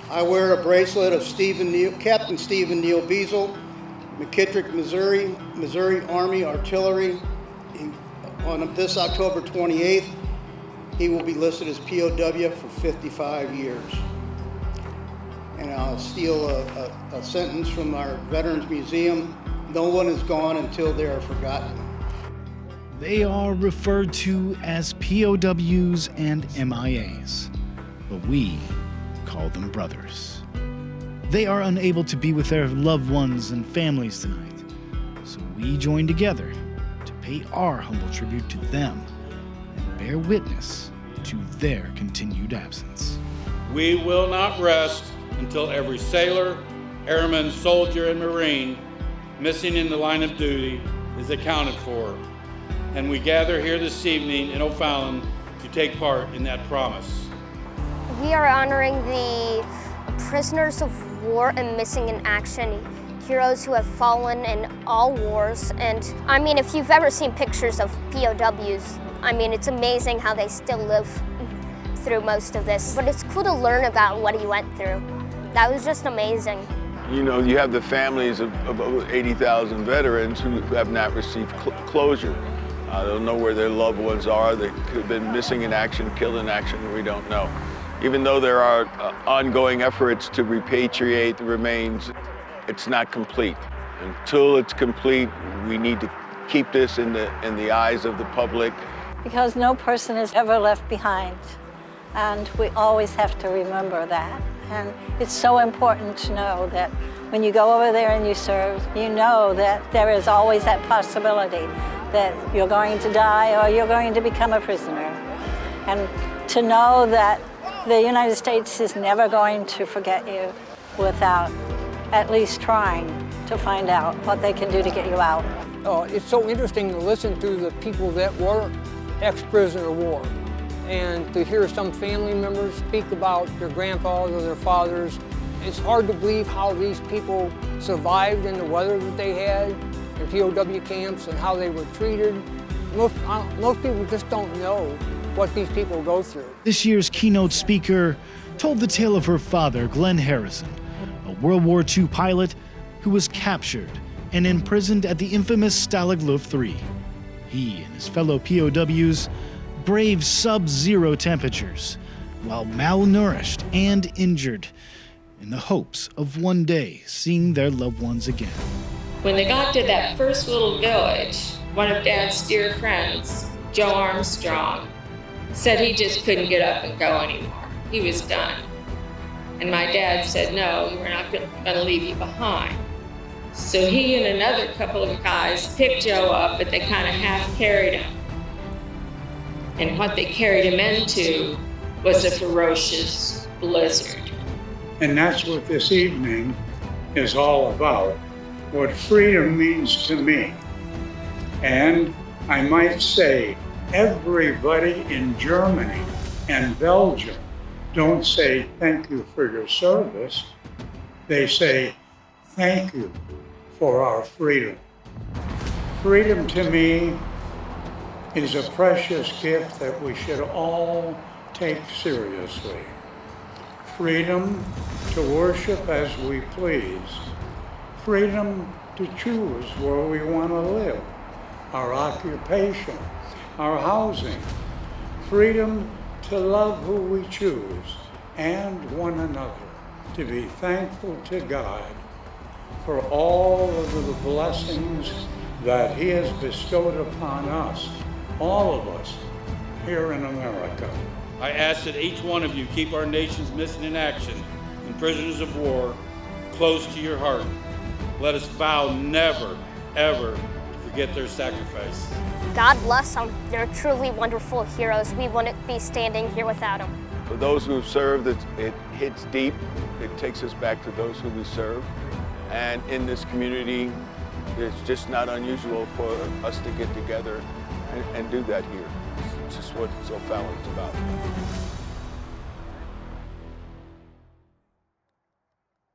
I wear a bracelet of Captain Stephen Neal Beazle, McKittrick, Missouri Army Artillery. On this October 28th, he will be listed as POW for 55 years. And I'll steal a sentence from our Veterans Museum. No one is gone until they are forgotten. They are referred to as POWs and MIAs, but we call them brothers. They are unable to be with their loved ones and families tonight, so we join together to pay our humble tribute to them and bear witness to their continued absence. We will not rest until every sailor, airman, soldier, and Marine missing in the line of duty is accounted for. And we gather here this evening in O'Fallon to take part in that promise. We are honoring the prisoners of war and missing in action, heroes who have fallen in all wars. And I mean, if you've ever seen pictures of POWs, I mean, it's amazing how they still live through most of this. But it's cool to learn about what he went through. That was just amazing. You know, you have the families of over 80,000 veterans who have not received closure. They don't know where their loved ones are. They could have been missing in action, killed in action, we don't know. Even though there are ongoing efforts to repatriate the remains, it's not complete. Until it's complete, we need to keep this in the eyes of the public. Because no person is ever left behind, and we always have to remember that. And it's so important to know that when you go over there and you serve, you know that there is always that possibility that you're going to die or you're going to become a prisoner. And to know that the United States is never going to forget you without at least trying to find out what they can do to get you out. It's so interesting to listen to the people that were ex-prisoner of war and to hear some family members speak about their grandfathers or their fathers. It's hard to believe how these people survived in the weather that they had in POW camps and how they were treated. Most people just don't know what these people go through. This year's keynote speaker told the tale of her father, Glenn Harrison, a World War II pilot who was captured and imprisoned at the infamous Stalag Luft III. He and his fellow POWs braved sub-zero temperatures while malnourished and injured in the hopes of one day seeing their loved ones again. When they got to that first little village, one of Dad's dear friends, Joe Armstrong, said he just couldn't get up and go anymore. He was done. And my dad said, no, we're not going to leave you behind. So he and another couple of guys picked Joe up, but they kind of half carried him. And what they carried him into was a ferocious blizzard. And that's what this evening is all about, what freedom means to me. And I might say, everybody in Germany and Belgium don't say thank you for your service. They say thank you for our freedom. Freedom to me is a precious gift that we should all take seriously. Freedom to worship as we please. Freedom to choose where we want to live, our occupation, our housing. Freedom to love who we choose and one another. To be thankful to God for all of the blessings that He has bestowed upon us, all of us, here in America. I ask that each one of you keep our nation's missing in action and prisoners of war close to your heart. Let us vow never, ever to forget their sacrifice. God bless them. They're truly wonderful heroes. We wouldn't be standing here without them. For those who have served, it hits deep. It takes us back to those who we serve. And in this community, it's just not unusual for us to get together and do that here. It's just what OFallon's about.